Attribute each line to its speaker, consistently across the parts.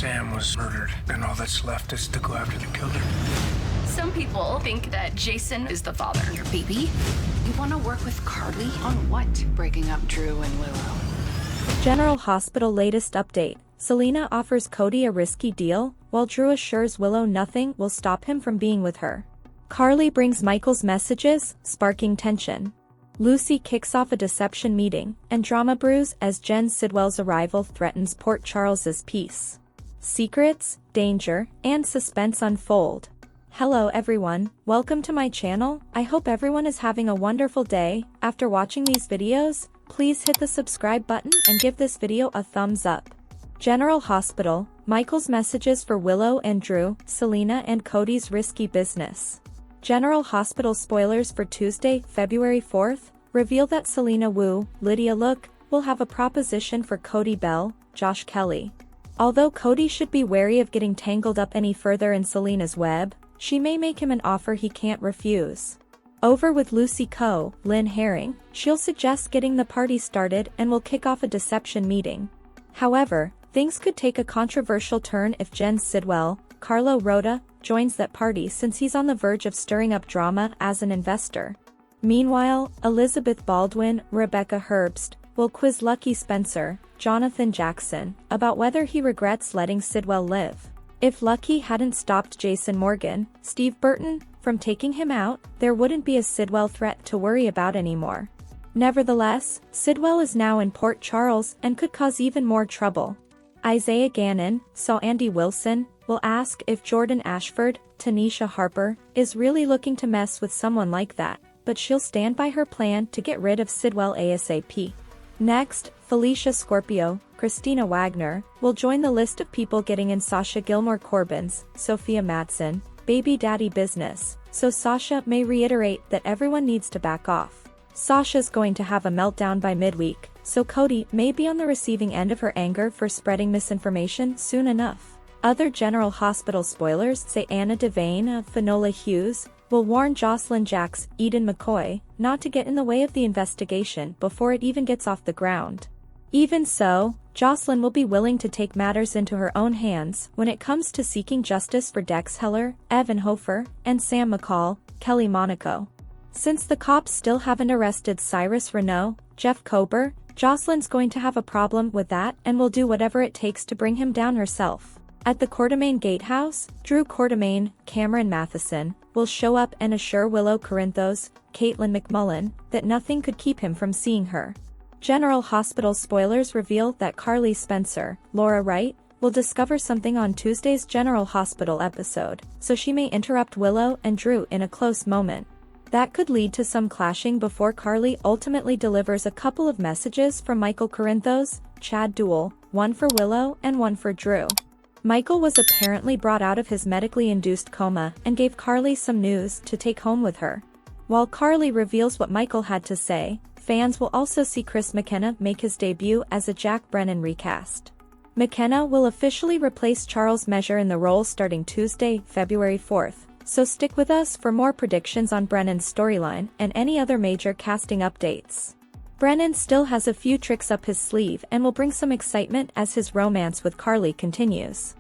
Speaker 1: Sam was murdered, and all that's left is to go after the killer.
Speaker 2: Some people think that Jason is the father. Your baby? You want to work with Carly? On what? Breaking up Drew and Willow.
Speaker 3: General Hospital latest update. Selena offers Cody a risky deal, while Drew assures Willow nothing will stop him from being with her. Carly brings Michael's messages, sparking tension. Lucy kicks off a deception meeting, and drama brews as Jen Sidwell's arrival threatens Port Charles's peace. Secrets, danger, and suspense unfold. Hello everyone, welcome to my channel. I hope everyone is having a wonderful day. After watching these videos, please hit the subscribe button and give this video a thumbs up. General Hospital, Michael's messages for Willow and Drew, Selena and Cody's risky business. General Hospital spoilers for Tuesday, February 4th, reveal that Selena Wu, Lydia Look, will have a proposition for Cody Bell, Josh Kelly. Although Cody should be wary of getting tangled up any further in Selena's web, she may make him an offer he can't refuse. Over with Lucy Co., Lynn Herring, she'll suggest getting the party started and will kick off a deception meeting. However, things could take a controversial turn if Jen Sidwell, Carlo Rota, joins that party since he's on the verge of stirring up drama as an investor. Meanwhile, Elizabeth Baldwin, Rebecca Herbst, will quiz Lucky Spencer, Jonathan Jackson, about whether he regrets letting Sidwell live. If Lucky hadn't stopped Jason Morgan, Steve Burton, from taking him out, there wouldn't be a Sidwell threat to worry about anymore. Nevertheless, Sidwell is now in Port Charles and could cause even more trouble. Isaiah Gannon, so Andy Wilson, will ask if Jordan Ashford, Tanisha Harper, is really looking to mess with someone like that, but she'll stand by her plan to get rid of Sidwell ASAP. Next, Felicia Scorpio, Christina Wagner, will join the list of people getting in Sasha Gilmore Corbin's, Sophia Madsen, baby daddy business, so Sasha may reiterate that everyone needs to back off. Sasha's going to have a meltdown by midweek, so Cody may be on the receiving end of her anger for spreading misinformation soon enough. Other General Hospital spoilers say Anna Devane, Finola Hughes, will warn Jocelyn Jacks, Eden McCoy, not to get in the way of the investigation before it even gets off the ground. Even so, Jocelyn will be willing to take matters into her own hands when it comes to seeking justice for Dex Heller, Evan Hofer, and Sam McCall, Kelly Monaco. Since the cops still haven't arrested Cyrus Renault, Jeff Kober, Jocelyn's going to have a problem with that and will do whatever it takes to bring him down herself. At the Quartermaine Gatehouse, Drew Quartermaine, Cameron Matheson, will show up and assure Willow Corinthos, Caitlin McMullen, that nothing could keep him from seeing her. General Hospital spoilers reveal that Carly Spencer, Laura Wright, will discover something on Tuesday's General Hospital episode, so she may interrupt Willow and Drew in a close moment. That could lead to some clashing before Carly ultimately delivers a couple of messages from Michael Corinthos, Chad Duell, one for Willow and one for Drew. Michael was apparently brought out of his medically induced coma and gave Carly some news to take home with her. While Carly reveals what Michael had to say, fans will also see Chris McKenna make his debut as a Jack Brennan recast. McKenna will officially replace Charles Measure in the role starting Tuesday, February 4th, so stick with us for more predictions on Brennan's storyline and any other major casting updates. Brennan still has a few tricks up his sleeve and will bring some excitement as his romance with Carly continues.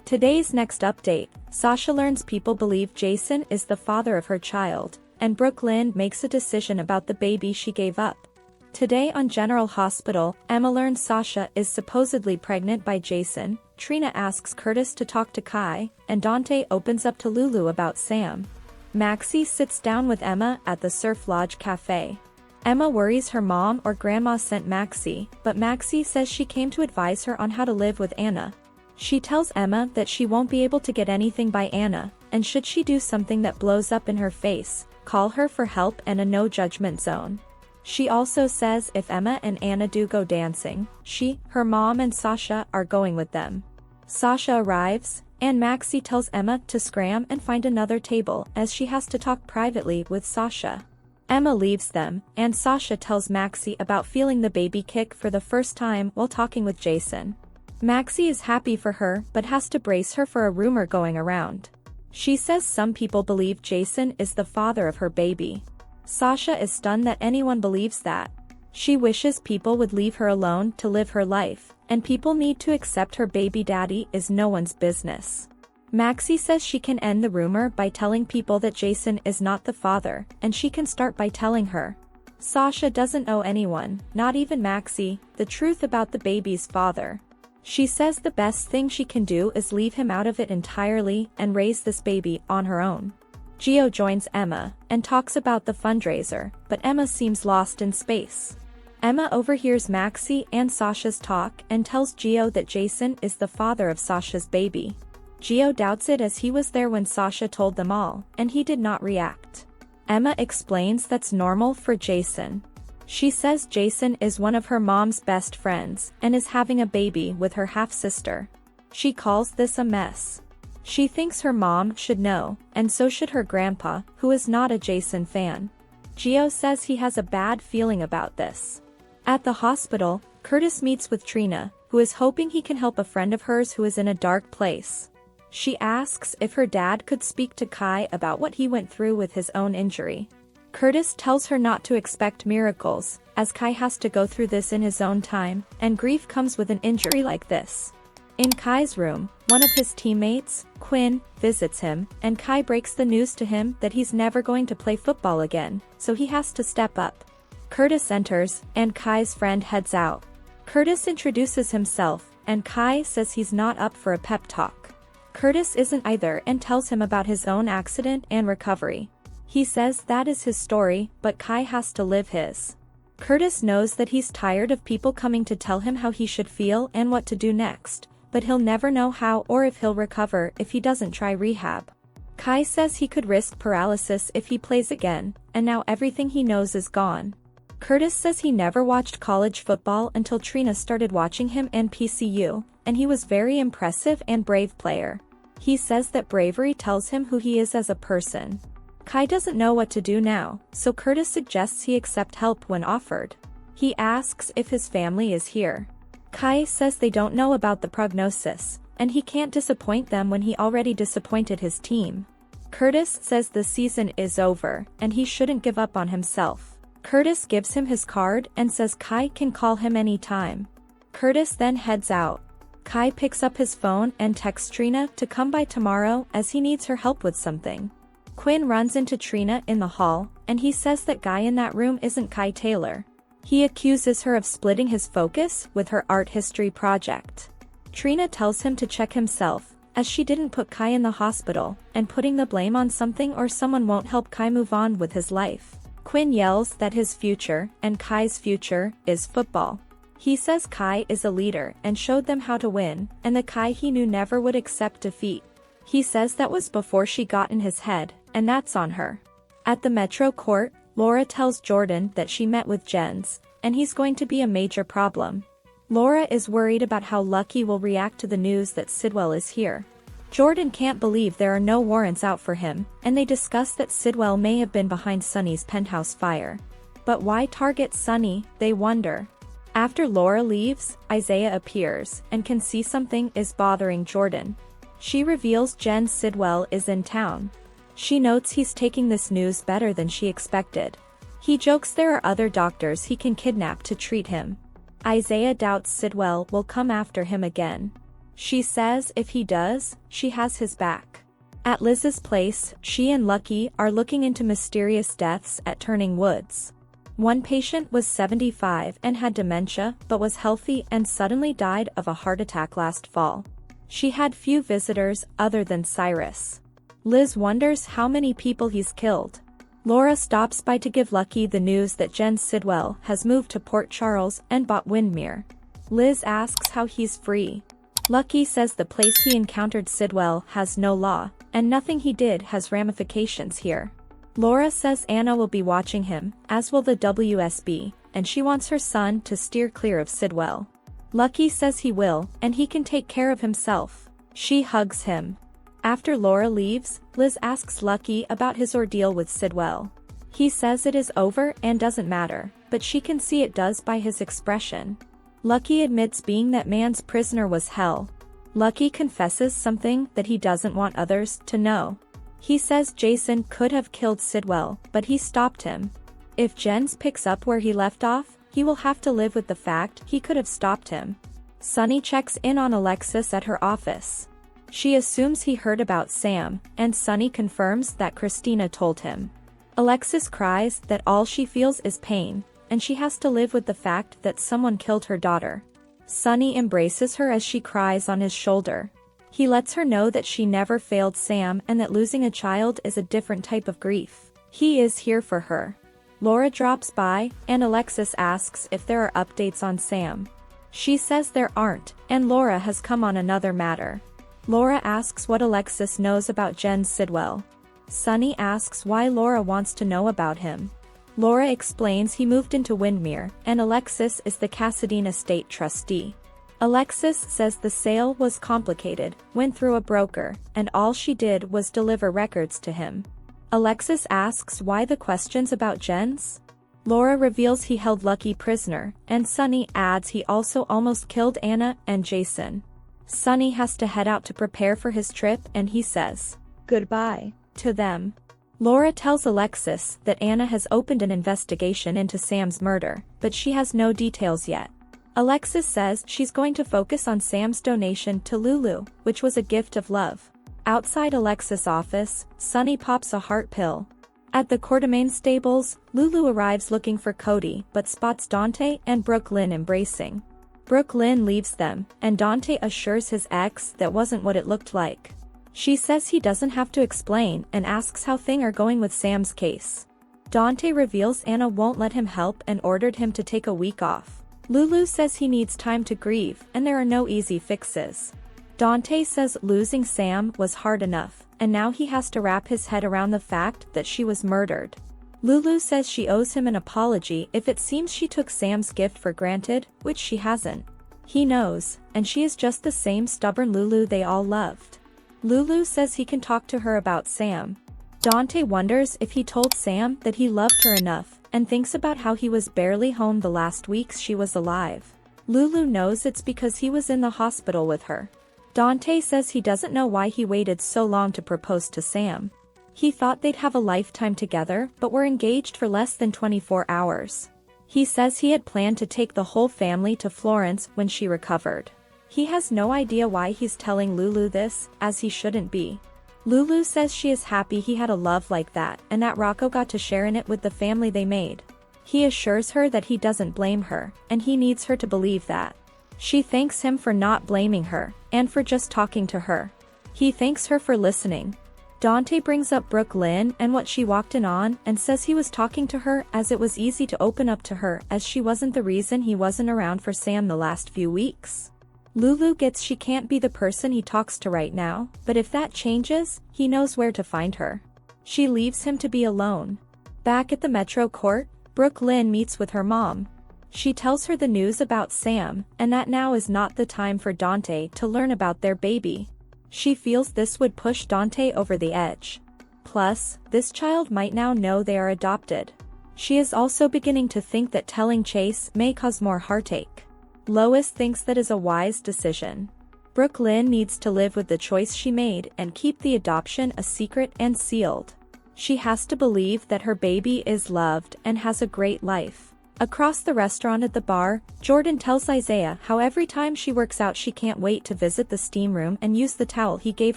Speaker 3: Today's next update, Sasha learns people believe Jason is the father of her child, and Brooke Lynn makes a decision about the baby she gave up. Today on General Hospital, Emma learns Sasha is supposedly pregnant by Jason, Trina asks Curtis to talk to Kai, and Dante opens up to Lulu about Sam. Maxie sits down with Emma at the Surf Lodge Cafe. Emma worries her mom or grandma sent Maxie, but Maxie says she came to advise her on how to live with Anna. She tells Emma that she won't be able to get anything by Anna, and should she do something that blows up in her face, call her for help and a no-judgment zone. She also says if Emma and Anna do go dancing, she, her mom and Sasha are going with them. Sasha arrives, and Maxie tells Emma to scram and find another table as she has to talk privately with Sasha. Emma leaves them, and Sasha tells Maxie about feeling the baby kick for the first time while talking with Jason. Maxie is happy for her but has to brace her for a rumor going around. She says some people believe Jason is the father of her baby. Sasha is stunned that anyone believes that. She wishes people would leave her alone to live her life, and people need to accept her baby daddy is no one's business. Maxie says she can end the rumor by telling people that Jason is not the father, and she can start by telling her. Sasha doesn't owe anyone, not even Maxie, the truth about the baby's father. She says the best thing she can do is leave him out of it entirely and raise this baby on her own. Gio joins Emma and talks about the fundraiser, but Emma seems lost in space. Emma overhears Maxie and Sasha's talk and tells Gio that Jason is the father of Sasha's baby. Gio doubts it as he was there when Sasha told them all, and he did not react. Emma explains that's normal for Jason. She says Jason is one of her mom's best friends and is having a baby with her half-sister. She calls this a mess. She thinks her mom should know, and so should her grandpa, who is not a Jason fan. Gio says he has a bad feeling about this. At the hospital, Curtis meets with Trina, who is hoping he can help a friend of hers who is in a dark place. She asks if her dad could speak to Kai about what he went through with his own injury. Curtis tells her not to expect miracles, as Kai has to go through this in his own time, and grief comes with an injury like this. In Kai's room, one of his teammates, Quinn, visits him, and Kai breaks the news to him that he's never going to play football again, so he has to step up. Curtis enters, and Kai's friend heads out. Curtis introduces himself, and Kai says he's not up for a pep talk. Curtis isn't either and tells him about his own accident and recovery. He says that is his story, but Kai has to live his. Curtis knows that he's tired of people coming to tell him how he should feel and what to do next, but he'll never know how or if he'll recover if he doesn't try rehab. Kai says he could risk paralysis if he plays again, and now everything he knows is gone. Curtis says he never watched college football until Trina started watching him and PCU, and he was very impressive and brave player. He says that bravery tells him who he is as a person. Kai doesn't know what to do now, so Curtis suggests he accept help when offered. He asks if his family is here. Kai says they don't know about the prognosis, and he can't disappoint them when he already disappointed his team. Curtis says the season is over, and he shouldn't give up on himself. Curtis gives him his card and says Kai can call him anytime. Curtis then heads out. Kai picks up his phone and texts Trina to come by tomorrow as he needs her help with something. Quinn runs into Trina in the hall, and he says that guy in that room isn't Kai Taylor. He accuses her of splitting his focus with her art history project. Trina tells him to check himself, as she didn't put Kai in the hospital, and putting the blame on something or someone won't help Kai move on with his life. Quinn yells that his future, and Kai's future, is football. He says Kai is a leader and showed them how to win, and the Kai he knew never would accept defeat. He says that was before she got in his head, and that's on her. At the Metro Court, Laura tells Jordan that she met with Jens, and he's going to be a major problem. Laura is worried about how Lucky will react to the news that Sidwell is here. Jordan can't believe there are no warrants out for him, and they discuss that Sidwell may have been behind Sunny's penthouse fire. But why target Sunny, they wonder. After Laura leaves, Isaiah appears, and can see something is bothering Jordan. She reveals Jen Sidwell is in town. She notes he's taking this news better than she expected. He jokes there are other doctors he can kidnap to treat him. Isaiah doubts Sidwell will come after him again. She says if he does, she has his back. At Liz's place, she and Lucky are looking into mysterious deaths at Turning Woods. One patient was 75 and had dementia but was healthy and suddenly died of a heart attack last fall. She had few visitors other than Cyrus. Liz wonders how many people he's killed. Laura stops by to give Lucky the news that Jen Sidwell has moved to Port Charles and bought Windmere. Liz asks how he's free. Lucky says the place he encountered Sidwell has no law, and nothing he did has ramifications here. Laura says Anna will be watching him, as will the WSB, and she wants her son to steer clear of Sidwell. Lucky says he will, and he can take care of himself. She hugs him. After Laura leaves, Liz asks Lucky about his ordeal with Sidwell. He says it is over and doesn't matter, but she can see it does by his expression. Lucky admits being that man's prisoner was hell. Lucky confesses something that he doesn't want others to know. He says Jason could have killed Sidwell, but he stopped him. If Jens picks up where he left off, he will have to live with the fact he could have stopped him. Sunny checks in on Alexis at her office. She assumes he heard about Sam, and Sunny confirms that Christina told him. Alexis cries that all she feels is pain, and she has to live with the fact that someone killed her daughter. Sunny embraces her as she cries on his shoulder. He lets her know that she never failed Sam and that losing a child is a different type of grief. He is here for her. Laura drops by, and Alexis asks if there are updates on Sam. She says there aren't, and Laura has come on another matter. Laura asks what Alexis knows about Jen Sidwell. Sunny asks why Laura wants to know about him. Laura explains he moved into Windmere, and Alexis is the Cassadine estate trustee. Alexis says the sale was complicated, went through a broker, and all she did was deliver records to him. Alexis asks why the questions about Jen's. Laura reveals he held Lucky prisoner, and Sunny adds he also almost killed Anna and Jason. Sunny has to head out to prepare for his trip, and he says goodbye to them. Laura tells Alexis that Anna has opened an investigation into Sam's murder, but she has no details yet. Alexis says she's going to focus on Sam's donation to Lulu, which was a gift of love. Outside Alexis' office, Sunny pops a heart pill. At the Quartermain stables, Lulu arrives looking for Cody but spots Dante and Brooklyn embracing. Brooklyn leaves them, and Dante assures his ex that wasn't what it looked like. She says he doesn't have to explain and asks how things are going with Sam's case. Dante reveals Anna won't let him help and ordered him to take a week off. Lulu says he needs time to grieve and there are no easy fixes. Dante says losing Sam was hard enough, and now he has to wrap his head around the fact that she was murdered. Lulu says she owes him an apology if it seems she took Sam's gift for granted, which she hasn't. He knows, and she is just the same stubborn Lulu they all loved. Lulu says he can talk to her about Sam. Dante wonders if he told Sam that he loved her enough, and thinks about how he was barely home the last weeks she was alive. Lulu knows it's because he was in the hospital with her. Dante says he doesn't know why he waited so long to propose to Sam. He thought they'd have a lifetime together but were engaged for less than 24 hours. He says he had planned to take the whole family to Florence when she recovered. He has no idea why he's telling Lulu this, as he shouldn't be. Lulu says she is happy he had a love like that and that Rocco got to share in it with the family they made. He assures her that he doesn't blame her, and he needs her to believe that. She thanks him for not blaming her, and for just talking to her. He thanks her for listening. Dante brings up Brooklyn and what she walked in on and says he was talking to her as it was easy to open up to her as she wasn't the reason he wasn't around for Sam the last few weeks. Lulu gets she can't be the person he talks to right now, but if that changes, he knows where to find her. She leaves him to be alone. Back at the Metro Court, Brooklyn meets with her mom. She tells her the news about Sam, and that now is not the time for Dante to learn about their baby. She feels this would push Dante over the edge. Plus, this child might now know they are adopted. She is also beginning to think that telling Chase may cause more heartache. Lois thinks that is a wise decision. Brooklyn needs to live with the choice she made and keep the adoption a secret and sealed. She has to believe that her baby is loved and has a great life. Across the restaurant at the bar, Jordan tells Isaiah how every time she works out she can't wait to visit the steam room and use the towel he gave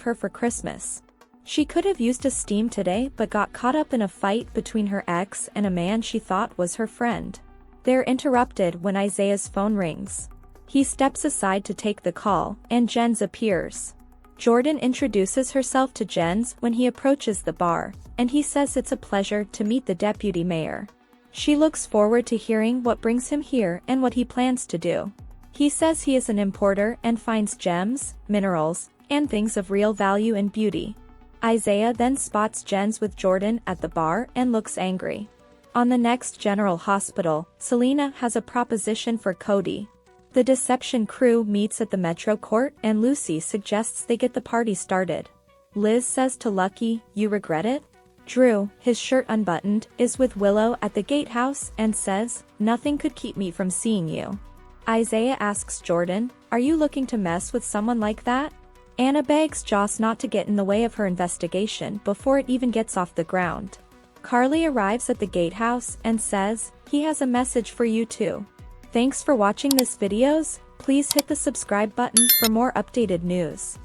Speaker 3: her for Christmas. She could have used a steam today but got caught up in a fight between her ex and a man she thought was her friend. They're interrupted when Isaiah's phone rings. He steps aside to take the call, and Jens appears. Jordan introduces herself to Jens when he approaches the bar, and he says it's a pleasure to meet the deputy mayor. She looks forward to hearing what brings him here and what he plans to do. He says he is an importer and finds gems, minerals, and things of real value and beauty. Isaiah then spots Jens with Jordan at the bar and looks angry. On the next General Hospital, Selena has a proposition for Cody. The Deception crew meets at the Metro Court and Lucy suggests they get the party started. Liz says to Lucky, "You regret it?" Drew, his shirt unbuttoned, is with Willow at the gatehouse and says, "Nothing could keep me from seeing you." Isaiah asks Jordan, "Are you looking to mess with someone like that?" Anna begs Joss not to get in the way of her investigation before it even gets off the ground. Carly arrives at the gatehouse and says, "He has a message for you too." Thanks for watching this videos. Please hit the subscribe button for more updated news.